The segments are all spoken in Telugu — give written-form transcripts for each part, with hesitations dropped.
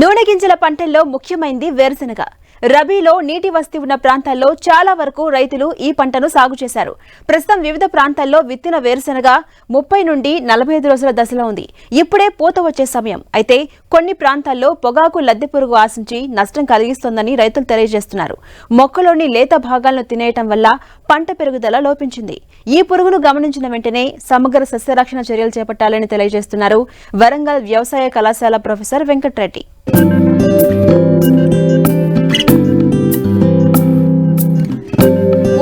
నూనె గింజల పంటల్లో ముఖ్యమైనది వేరుశనగ. రబీలో నీటి వసతి ఉన్న ప్రాంతాల్లో చాలా వరకు రైతులు ఈ పంటను సాగు చేశారు. ప్రస్తుతం వివిధ ప్రాంతాల్లో విత్తిన వేరుశనగ 30 నుండి 45 రోజుల దశలో ఉంది. ఇప్పుడే పూత వచ్చే సమయం. అయితే కొన్ని ప్రాంతాల్లో పొగాకు లద్దె పురుగు ఆశించి నష్టం కలిగిస్తోందని రైతులు తెలియజేస్తున్నారు. మొక్కలోని లేత భాగాలను తినేయటం వల్ల పంట పెరుగుదల లోపించింది. ఈ పురుగును గమనించిన వెంటనే సమగ్ర సస్యరక్షణ చర్యలు చేపట్టాలని తెలియజేస్తున్నారు వరంగల్ వ్యవసాయ కళాశాల ప్రొఫెసర్ వెంకట్రెడ్డి.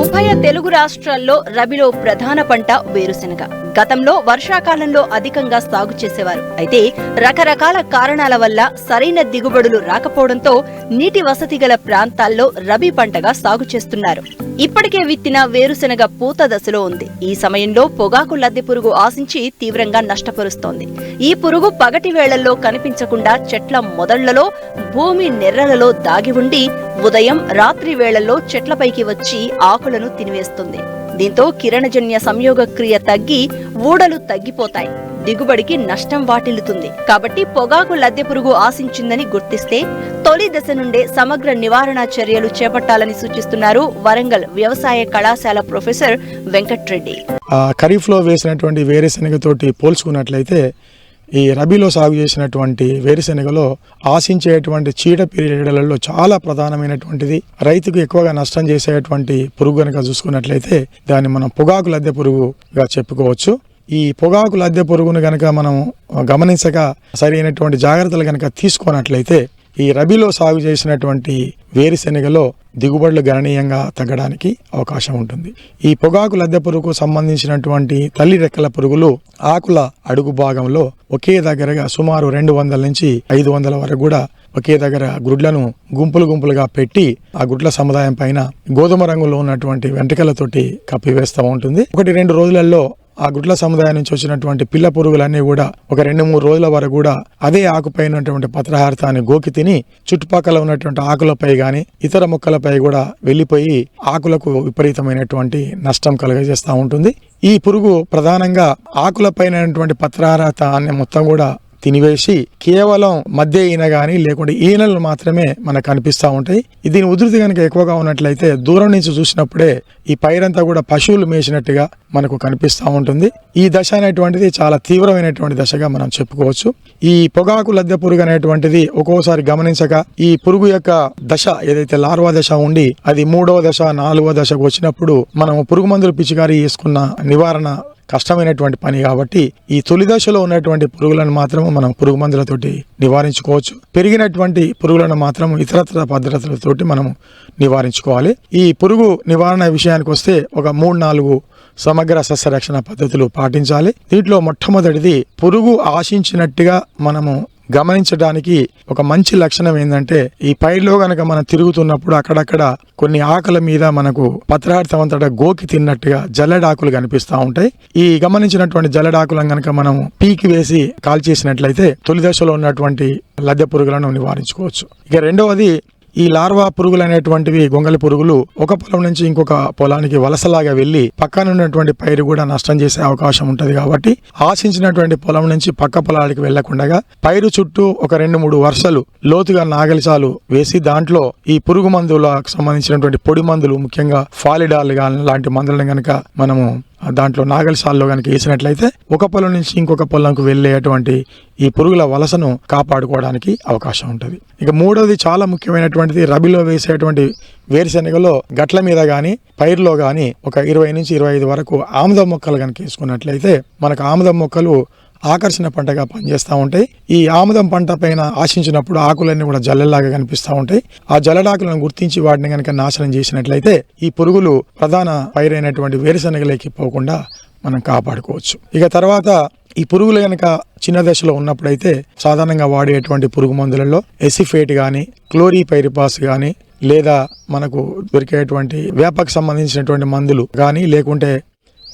ఉభయ తెలుగు రాష్ట్రాల్లో రబీలో ప్రధాన పంట వేరుశెనగ. గతంలో వర్షాకాలంలో అధికంగా సాగు చేసేవారు. అయితే రకరకాల కారణాల వల్ల సరైన దిగుబడులు రాకపోవడంతో నీటి వసతి గల ప్రాంతాల్లో రబీ పంటగా సాగు చేస్తున్నారు. ఇప్పటికే విత్తిన వేరుశెనగ పూత దశలో ఉంది. ఈ సమయంలో పొగాకు లద్దె పురుగు ఆశించి తీవ్రంగా నష్టపరుస్తోంది. ఈ పురుగు పగటి వేళల్లో కనిపించకుండా చెట్ల మొదళ్లలో, భూమి నెర్రలలో దాగి ఉండి ఉదయం, రాత్రి వేళల్లో చెట్లపైకి వచ్చి ఆకులను తినివేస్తుంది. దీంతో కిరణజన్య సంయోగ క్రియ తగ్గి ఊడలు తగ్గిపోతాయి. దిగుబడికి నష్టం వాటిల్లుతుంది. కాబట్టి పొగాకు లద్దె పురుగు ఆశించిందని గుర్తిస్తే తొలి దశ నుండే సమగ్ర నివారణ చర్యలు చేపట్టాలని సూచిస్తున్నారు వరంగల్ వ్యవసాయ కళాశాల ప్రొఫెసర్ వెంకట్రెడ్డి. ఖరీఫ్ లో వేసినటువంటి వేరుశెనగతోటి పోల్చుకున్నట్లయితే ఈ రబీలో సాగు చేసినటువంటి వేరుశెనగలో ఆశించేటువంటి చీడపీడలలో చాలా ప్రధానమైనటువంటిది, రైతుకు ఎక్కువగా నష్టం చేసేటువంటి పురుగు కనుక చూసుకున్నట్లయితే దాన్ని మనం పొగాకు లద్దె పురుగుగా చెప్పుకోవచ్చు. ఈ పొగాకు లద్దె పురుగును కనుక మనం గమనించక సరైనటువంటి జాగ్రత్తలు కనుక తీసుకున్నట్లయితే ఈ రబీలో సాగు చేసినటువంటి వేరుశెనగలో దిగుబడులు గణనీయంగా తగ్గడానికి అవకాశం ఉంటుంది. ఈ పొగాకు లద్దె పురుగుకు సంబంధించినటువంటి తల్లి రెక్కల పురుగులు ఆకుల అడుగు భాగంలో ఒకే దగ్గరగా సుమారు 200 నుంచి 500 వరకు కూడా ఒకే దగ్గర గుడ్లను గుంపులుగా పెట్టి ఆ గుడ్ల సముదాయం పైన గోధుమ రంగులో ఉన్నటువంటి వెంట్రుకలతోటి కప్పివేస్తూ ఉంటుంది. 1-2 రోజులలో ఆ గుడ్ల సముదాయం నుంచి వచ్చినటువంటి పిల్ల పురుగులన్నీ కూడా ఒక 2-3 రోజుల వరకు కూడా అదే ఆకుపై ఉన్నటువంటి పత్రహారతాన్ని గోకి తిని చుట్టుపక్కల ఉన్నటువంటి ఆకులపై గాని ఇతర మొక్కలపై కూడా వెళ్లిపోయి ఆకులకు విపరీతమైనటువంటి నష్టం కలుగజేస్తూ ఉంటుంది. ఈ పురుగు ప్రధానంగా ఆకులపైనటువంటి పత్రహారతాన్ని మొత్తం కూడా తినివేసి కేవలం మధ్య ఈన గాని లేకుంటే ఈనలు మాత్రమే మనకు కనిపిస్తూ ఉంటాయి. దీని ఉధృతి కనుక ఎక్కువగా ఉన్నట్లయితే దూరం నుంచి చూసినప్పుడే ఈ పైరంతా కూడా పశువులు మేసినట్టుగా మనకు కనిపిస్తూ ఉంటుంది. ఈ దశ అనేటువంటిది చాలా తీవ్రమైనటువంటి దశగా మనం చెప్పుకోవచ్చు. ఈ పొగాకు లద్దె పురుగు అనేటువంటిది ఒక్కోసారి గమనించక ఈ పురుగు యొక్క దశ ఏదైతే లార్వా దశ ఉండి అది 3వ దశ 4వ దశకు వచ్చినప్పుడు మనం పురుగు మందులు పిచికారీ చేసుకున్న నివారణ కష్టమైనటువంటి పని. కాబట్టి ఈ తొలి దశలో ఉన్నటువంటి పురుగులను మాత్రం మనం పురుగు మందులతోటి నివారించుకోవచ్చు. పెరిగినటువంటి పురుగులను మాత్రం ఇతరత్ర పద్ధతులతోటి మనం నివారించుకోవాలి. ఈ పురుగు నివారణ విషయానికి వస్తే ఒక 3-4 సమగ్ర సస్యరక్షణ పద్ధతులు పాటించాలి. దీంట్లో మొట్టమొదటిది పురుగు ఆశించినట్టుగా మనము గమనించడానికి ఒక మంచి లక్షణం ఏంటంటే ఈ పైర్లో గనక మనం తిరుగుతున్నప్పుడు అక్కడక్కడ కొన్ని ఆకుల మీద మనకు పత్రహారితం అంతటా గోకి తిన్నట్టుగా జల్లెడాకులు కనిపిస్తూ ఉంటాయి. ఈ గమనించినటువంటి జల్లెడాకులను గనక మనం పీకి వేసి కాల్చేసినట్లయితే తొలి దశలో ఉన్నటువంటి లద్దె పురుగులను నివారించుకోవచ్చు. ఇక రెండవది ఈ లార్వా పురుగులు అనేటువంటివి గొంగలి పురుగులు ఒక పొలం నుంచి ఇంకొక పొలానికి వలసలాగా వెళ్లి పక్కన ఉన్నటువంటి పైరు కూడా నష్టం చేసే అవకాశం ఉంటది. కాబట్టి ఆశించినటువంటి పొలం నుంచి పక్క పొలానికి వెళ్లకుండా పైరు చుట్టూ ఒక 2-3 వరుసలు లోతుగా నాగలిసాలు వేసి దాంట్లో ఈ పురుగు మందులకు సంబంధించినటువంటి పొడి మందులు ముఖ్యంగా ఫాలిడాల్ లాంటి మందులను గనక మనము దాంట్లో నాగలిసాల్లో కనుక వేసినట్లయితే ఒక పొలం నుంచి ఇంకొక పొలంకు వెళ్లేటువంటి ఈ పురుగుల వలసను కాపాడుకోవడానికి అవకాశం ఉంటుంది. ఇక మూడవది చాలా ముఖ్యమైనటువంటిది రబీలో వేసేటువంటి వేరుశెనగలో గట్ల మీద గాని పైరులో గాని ఒక 20 నుంచి 25 వరకు ఆముదం మొక్కలు కనుక వేసుకున్నట్లయితే మనకు ఆముదం మొక్కలు ఆకర్షణ పంటగా పనిచేస్తూ ఉంటాయి. ఈ ఆముదం పంట పైన ఆశించినప్పుడు ఆకులన్నీ కూడా జల్లెల్లాగా కనిపిస్తూ ఉంటాయి. ఆ జల్లడాకులను గుర్తించి వాటిని కనుక నాశనం చేసినట్లయితే ఈ పురుగులు ప్రధాన పైరైనటువంటి వేరుశెనగలోకి పోకుండా మనం కాపాడుకోవచ్చు. ఇక తర్వాత ఈ పురుగులు కనుక చిన్న దశలో ఉన్నప్పుడైతే సాధారణంగా వాడేటువంటి పురుగు మందులలో ఎసిఫేట్ గాని క్లోరిపైరిపాస్ గాని లేదా మనకు దొరికేటువంటి వేపకు సంబంధించినటువంటి మందులు గాని లేకుంటే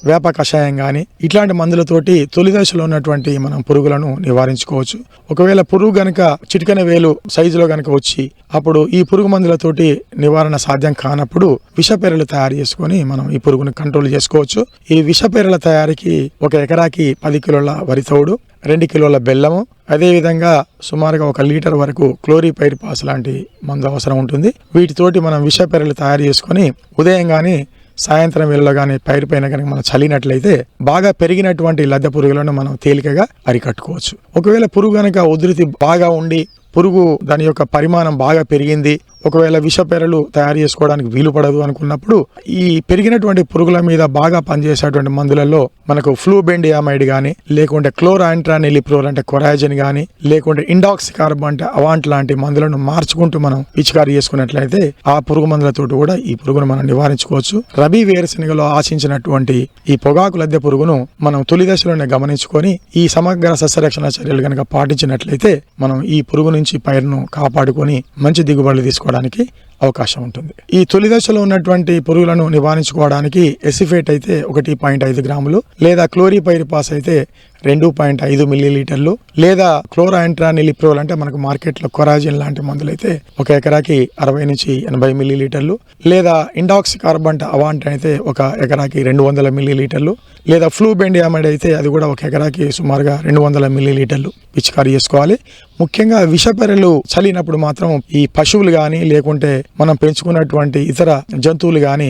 వేప కషాయం గాని ఇట్లాంటి మందులతోటి తొలి దశలో ఉన్నటువంటి మనం పురుగులను నివారించుకోవచ్చు. ఒకవేళ పురుగు గనక చిటికెన వేలు సైజులో గనక వచ్చి అప్పుడు ఈ పురుగు మందులతోటి నివారణ సాధ్యం కానప్పుడు విషపెర్రలు తయారు చేసుకొని మనం ఈ పురుగును కంట్రోల్ చేసుకోవచ్చు. ఈ విషపెర్రల తయారీకి 1 ఎకరాకి 10 కిలోల వరి తౌడు 2 కిలోల బెల్లము, అదేవిధంగా సుమారుగా 1 లీటర్ వరకు క్లోరిపైరిపాస్ లాంటి మందు అవసరం ఉంటుంది. వీటితోటి మనం విషపెరలు తయారు చేసుకొని ఉదయం కానీ సాయంత్రం వేళలో కానీ పైరు పైన కనుక మనం చల్లినట్లయితే బాగా పెరిగినటువంటి లద్దె పురుగులను మనం తేలికగా అరికట్టుకోవచ్చు. ఒకవేళ పురుగు కనుక ఉధృతి బాగా ఉండి పురుగు దాని యొక్క పరిమాణం బాగా పెరిగింది, ఒకవేళ విషపెరలు తయారు చేసుకోవడానికి వీలు పడదు అనుకున్నప్పుడు ఈ పెరిగినటువంటి పురుగుల మీద బాగా పనిచేసేటువంటి మందులలో మనకు ఫ్లూబెండియామైడ్ కానీ, లేకుంటే క్లోరాంట్రానిలిప్రోల్ అంటే కొరాజిన్ కానీ, లేకుంటే ఇండాక్సికార్బ్ అంటే అవాంట్ లాంటి మందులను మార్చుకుంటూ మనం పిచికారీ చేసుకున్నట్లయితే ఆ పురుగు మందులతోటి కూడా ఈ పురుగును మనం నివారించుకోవచ్చు. రబీ వేరుశెనగలో ఆశించినటువంటి ఈ పొగాకు లద్దె పురుగును మనం తొలి దశలోనే గమనించుకొని ఈ సమగ్ర సస్యరక్షణ చర్యలు కనుక పాటించినట్లయితే మనం ఈ పురుగు నుంచి పైరును కాపాడుకొని మంచి దిగుబడులు తీసుకోవడానికి అవకాశం ఉంటుంది. ఈ తొలి దశలో ఉన్నటువంటి పురుగులను నివారించుకోవడానికి ఎసిఫేట్ అయితే 1.5 గ్రాములు, లేదా క్లోరిపైరిపాస్ అయితే 2.5 మిల్లీలీటర్లు, లేదా క్లోరాంట్రానిలిప్రోల్ అంటే మనకు మార్కెట్లో కొరాజిన్ లాంటి మందులైతే 1 ఎకరాకి 60 నుంచి 80 మిల్లీలీటర్లు, లేదా ఇండాక్సికార్బ్ అంటే అవాంట్ అయితే 1 ఎకరాకి 200 మిల్లీలీటర్లు, లేదా ఫ్లూబెండియామైడ్ అయితే అది కూడా 1 ఎకరాకి సుమారుగా 200 మిల్లీలీటర్లు పిచికారీ చేసుకోవాలి. ముఖ్యంగా విషపెరలు చల్లినప్పుడు మాత్రం ఈ పశువులు కానీ లేకుంటే మనం పెంచుకున్నటువంటి ఇతర జంతువులు కానీ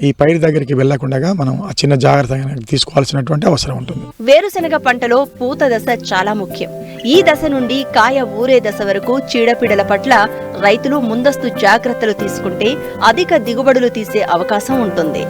ఈ పైరు దగ్గరికి వెళ్లకుండా మనం ఆ చిన్న జాగ్రత్త తీసుకోవాల్సినటువంటి అవసరం ఉంటుంది. వేరుశెనగ పంటలో పూత దశ చాలా ముఖ్యం. ఈ దశ నుండి కాయ ఊరే దశ వరకు చీడపీడల పట్ల రైతులు ముందస్తు జాగ్రత్తలు తీసుకుంటే అధిక దిగుబడులు తీసే అవకాశం ఉంటుంది.